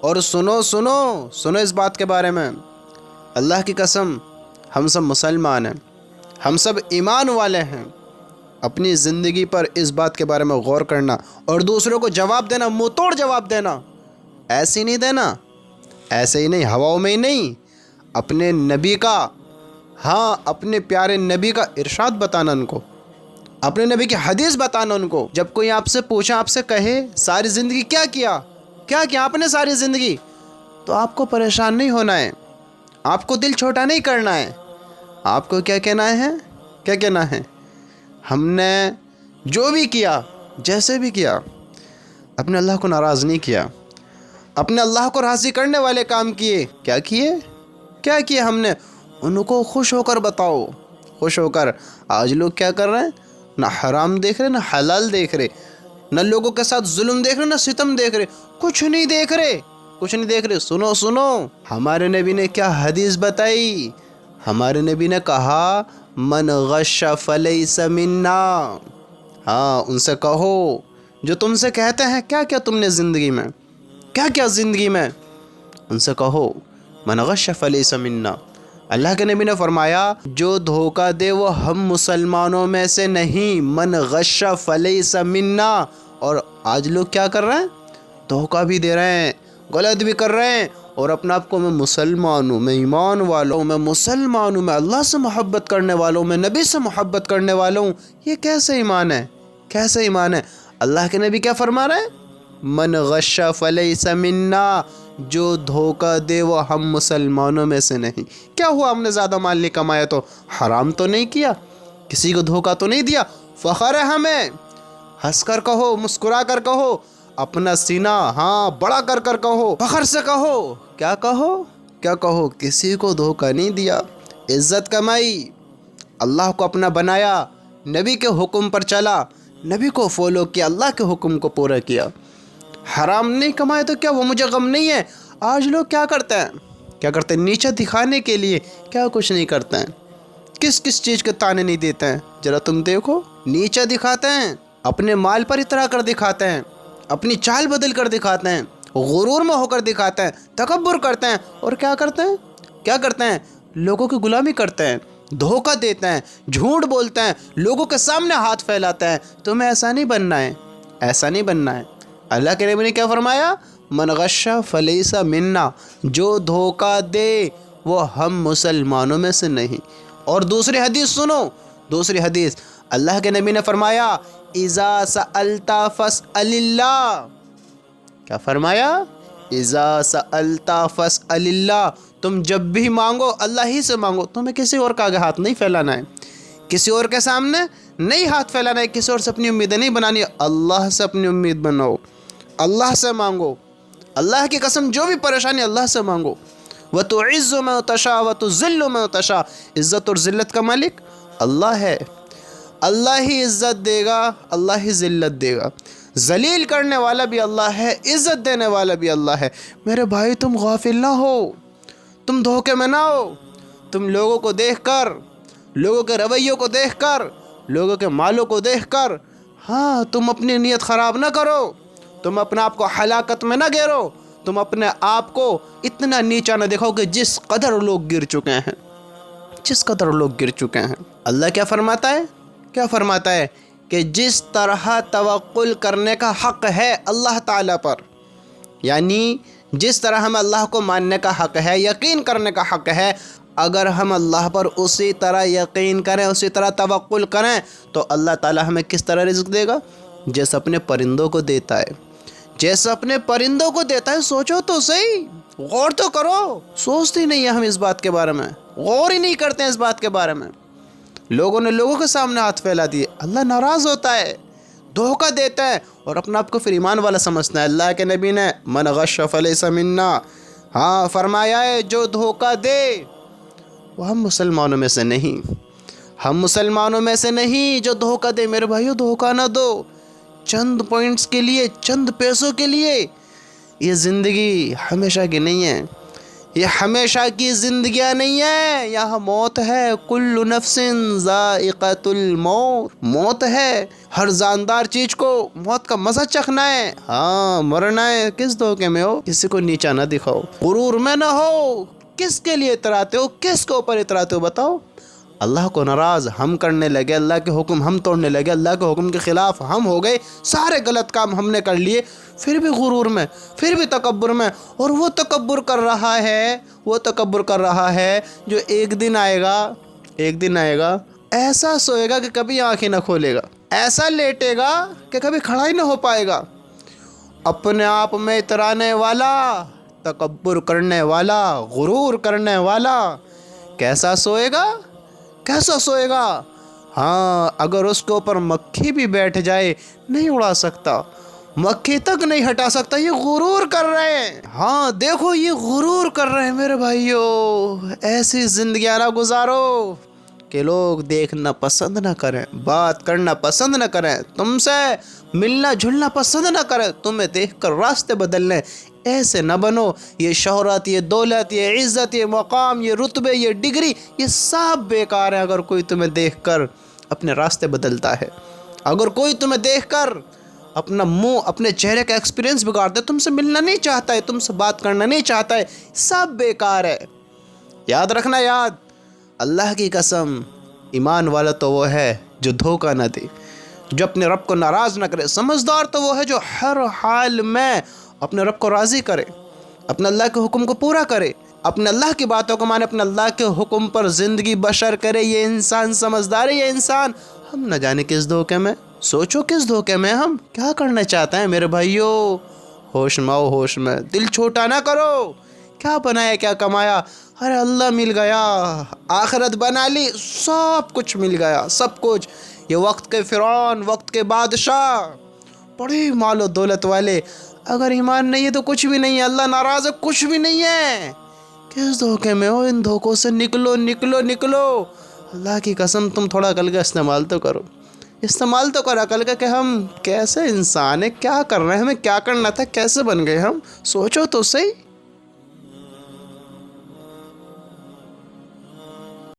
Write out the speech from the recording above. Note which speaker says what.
Speaker 1: اور سنو سنو سنو اس بات کے بارے میں، اللہ کی قسم ہم سب مسلمان ہیں، ہم سب ایمان والے ہیں۔ اپنی زندگی پر اس بات کے بارے میں غور کرنا اور دوسروں کو جواب دینا، منہ توڑ جواب دینا، ایسے ہی نہیں دینا، ایسے ہی نہیں، ہواؤں میں ہی نہیں، اپنے نبی کا، ہاں اپنے پیارے نبی کا ارشاد بتانا ان کو، اپنے نبی کی حدیث بتانا ان کو۔ جب کوئی آپ سے پوچھا، آپ سے کہے ساری زندگی کیا کیا آپ نے ساری زندگی، تو آپ کو پریشان نہیں ہونا ہے، آپ کو دل چھوٹا نہیں کرنا ہے، آپ کو کیا کہنا ہے، ہم نے جو بھی کیا، جیسے بھی کیا، اپنے اللہ کو ناراض نہیں کیا، اپنے اللہ کو راضی کرنے والے کام کیے۔ کیا کیے ہم نے، ان کو خوش ہو کر بتاؤ، خوش ہو کر۔ آج لوگ کیا کر رہے ہیں، نہ حرام دیکھ رہے نہ حلال دیکھ رہے، نہ لوگوں کے ساتھ ظلم دیکھ رہے نہ ستم دیکھ رہے، کچھ نہیں دیکھ رہے۔ سنو ہمارے نبی نے کیا حدیث بتائی، ہمارے نبی نے کہا من غش فلیس منا۔ ہاں ان سے کہو جو تم سے کہتے ہیں کیا تم نے زندگی میں، کیا زندگی میں، ان سے کہو من غش فلیس منا۔ اللہ کے نبی نے فرمایا جو دھوکہ دے وہ ہم مسلمانوں میں سے نہیں، من غش فلیس منا۔ اور آج لوگ کیا کر رہے ہیں، دھوکہ بھی دے رہے ہیں، غلط بھی کر رہے ہیں، اور اپنا آپ کو میں مسلمان ہوں، میں ایمان والا ہوں، میں مسلمان ہوں، میں اللہ سے محبت کرنے والا ہوں، میں نبی سے محبت کرنے والا ہوں۔ یہ کیسے ایمان ہے؟ اللہ کے نبی کیا فرما رہے ہیں، من غش فلیس منا، جو دھوکہ دے وہ ہم مسلمانوں میں سے نہیں۔ کیا ہوا ہم نے زیادہ مال نہیں کمایا تو حرام تو نہیں کیا، کسی کو دھوکہ تو نہیں دیا، فخر ہے ہمیں، ہنس کر کہو، مسکرا کر کہو، اپنا سینہ ہاں بڑا کر کہو، فخر سے کہو، کیا کہو، کسی کو دھوکہ نہیں دیا، عزت کمائی، اللہ کو اپنا بنایا، نبی کے حکم پر چلا، نبی کو فالو کیا، اللہ کے حکم کو پورا کیا، حرام نہیں کمائے تو کیا وہ مجھے غم نہیں ہے۔ آج لوگ کیا کرتے ہیں، نیچے دکھانے کے لیے کیا کچھ نہیں کرتے ہیں، کس چیز کے تانے نہیں دیتے ہیں، ذرا تم دیکھو، نیچے دکھاتے ہیں، اپنے مال پر اترا کر دکھاتے ہیں، اپنی چال بدل کر دکھاتے ہیں، غرور میں ہو کر دکھاتے ہیں، تکبر کرتے ہیں، اور کیا کرتے ہیں، لوگوں کی غلامی کرتے ہیں، دھوکہ دیتے ہیں، جھوٹ بولتے ہیں، لوگوں کے سامنے ہاتھ پھیلاتے ہیں۔ تمہیں ایسا نہیں بننا ہے۔ اللہ کے نبی نے کیا فرمایا، من غش فلیس منا، جو دھوکہ دے وہ ہم مسلمانوں میں سے نہیں۔ اور دوسری حدیث اللہ کے نبی نے فرمایا اذا سألت فاسأل اللہ، کیا فرمایا، اذا سألت فاسأل اللہ، تم جب بھی مانگو اللہ ہی سے مانگو، تمہیں کسی اور کا آگے ہاتھ نہیں پھیلانا ہے، کسی اور کے سامنے نہیں ہاتھ پھیلانا ہے، کسی اور سے اپنی امیدیں نہیں بنانی، اللہ سے اپنی امید بناؤ، اللہ سے مانگو، اللہ کی قسم جو بھی پریشانی اللہ سے مانگو۔ وَتُعِزُّ مَن تَشَاءُ وَتُذِلُّ مَن تَشَاءُ، عزت اور ذلت کا مالک اللہ ہے، اللہ ہی عزت دے گا، اللہ ہی ذلت دے گا، ذلیل کرنے والا بھی اللہ ہے، عزت دینے والا بھی اللہ ہے۔ میرے بھائی تم غافل نہ ہو، تم دھوکے میں نہ ہو، تم لوگوں کو دیکھ کر، لوگوں کے رویوں کو دیکھ کر، لوگوں کے مالوں کو دیکھ کر، ہاں تم اپنی نیت خراب نہ کرو، تم اپنے آپ کو ہلاکت میں نہ گیرو، تم اپنے آپ کو اتنا نیچا نہ دیکھو کہ جس قدر لوگ گر چکے ہیں۔ اللہ کیا فرماتا ہے کہ جس طرح توکل کرنے کا حق ہے اللہ تعالیٰ پر، یعنی جس طرح ہمیں اللہ کو ماننے کا حق ہے، یقین کرنے کا حق ہے، اگر ہم اللہ پر اسی طرح یقین کریں، اسی طرح توکل کریں، تو اللہ تعالیٰ ہمیں کس طرح رزق دے گا، جیسے اپنے پرندوں کو دیتا ہے، سوچو تو صحیح، غور تو کرو، سوچتے ہی نہیں ہیں ہم اس بات کے بارے میں، غور ہی نہیں کرتے ہیں اس بات کے بارے میں۔ لوگوں نے لوگوں کے سامنے ہاتھ پھیلا دیے، اللہ ناراض ہوتا ہے، دھوکہ دیتا ہے، اور اپنا آپ کو پھر ایمان والا سمجھتا ہے۔ اللہ کے نبی نے من غش فلیس منا، ہاں فرمایا ہے جو دھوکہ دے وہ ہم مسلمانوں میں سے نہیں، جو دھوکہ دے۔ میرے بھائیو دھوکہ نہ دو، چند پوائنٹس کے لیے، چند پیسوں کے لیے، یہ زندگی ہمیشہ کی نہیں ہے، یہ ہمیشہ کی زندگیاں نہیں ہے، یہاں موت ہے۔ کل نفس ذائقۃ الموت، موت ہے، ہر جاندار چیز کو موت کا مزہ چکھنا ہے۔ ہاں مرنا ہے۔ کس دھوکے میں ہو؟ کسی کو نیچا نہ دکھاؤ، غرور میں نہ ہو۔ کس کے لیے اتراتے ہو؟ کس کے اوپر اتراتے ہو بتاؤ؟ اللہ کو ناراض ہم کرنے لگے، اللہ کے حکم ہم توڑنے لگے، اللہ کے حکم کے خلاف ہم ہو گئے، سارے غلط کام ہم نے کر لیے، پھر بھی غرور میں، پھر بھی تکبر میں۔ اور وہ تکبر کر رہا ہے، وہ تکبر کر رہا ہے جو ایک دن آئے گا، ایک دن آئے گا ایسا سوئے گا کہ کبھی آنکھیں نہ کھولے گا، ایسا لیٹے گا کہ کبھی کھڑا ہی نہ ہو پائے گا۔ اپنے آپ میں اترانے والا، تکبر کرنے والا، غرور کرنے والا کیسا سوئے گا؟ کیسا سوئے گا؟ ہاں اگر اس کے اوپر مکھی بھی بیٹھ جائے نہیں اڑا سکتا، مکھی تک نہیں ہٹا سکتا۔ یہ غرور کر رہے ہیں، ہاں دیکھو یہ غرور کر رہے ہیں میرے بھائیو۔ ایسی زندگیاں نہ گزارو کہ لوگ دیکھنا پسند نہ کریں، بات کرنا پسند نہ کریں، تم سے ملنا جلنا پسند نہ کریں، تمہیں دیکھ کر راستے بدلنے۔ ایسے نہ بنو۔ یہ شہرت، یہ دولت، یہ عزت، یہ مقام، یہ رتبے، یہ ڈگری، یہ سب بیکار ہیں اگر کوئی تمہیں دیکھ کر اپنے راستے بدلتا ہے، اگر کوئی تمہیں دیکھ کر اپنا منہ، اپنے چہرے کا ایکسپیرینس بگاڑتا ہے، تم سے ملنا نہیں چاہتا ہے، تم سے بات کرنا نہیں چاہتا ہے، سب بیکار ہے۔ یاد رکھنا، یاد، اللہ کی قسم ایمان والا تو وہ ہے جو دھوکہ نہ دے، جو اپنے رب کو ناراض نہ کرے۔ سمجھدار تو وہ ہے جو ہر حال میں اپنے رب کو راضی کرے، اپنے اللہ کے حکم کو پورا کرے، اپنے اللہ کی باتوں کو مانے، اپنے اللہ کے حکم پر زندگی بشر کرے۔ یہ انسان سمجھدار ہے، یہ انسان۔ ہم نہ جانے کس دھوکے میں، سوچو کس دھوکے میں ہم کیا کرنا چاہتے ہیں میرے بھائیو۔ ہوش میں آؤ، ہوش میں، دل چھوٹا نہ کرو۔ کیا بنایا، کیا کمایا؟ ارے اللہ مل گیا، آخرت بنا لی، سب کچھ مل گیا، سب کچھ۔ یہ وقت کے فرعون، وقت کے بادشاہ، بڑی مال و دولت والے، اگر ایمان نہیں ہے تو کچھ بھی نہیں ہے، اللہ ناراض ہے کچھ بھی نہیں ہے۔ کس دھوکے میں ہو؟ ان دھوکوں سے نکلو نکلو نکلو۔ اللہ کی قسم تم تھوڑا عقل کا استعمال تو کرو، استعمال تو کرو عقل کا، کہ ہم کیسے انسان ہیں، کیا کر رہے ہیں، ہمیں کیا کرنا تھا، کیسے بن گئے ہم، سوچو تو صحیح۔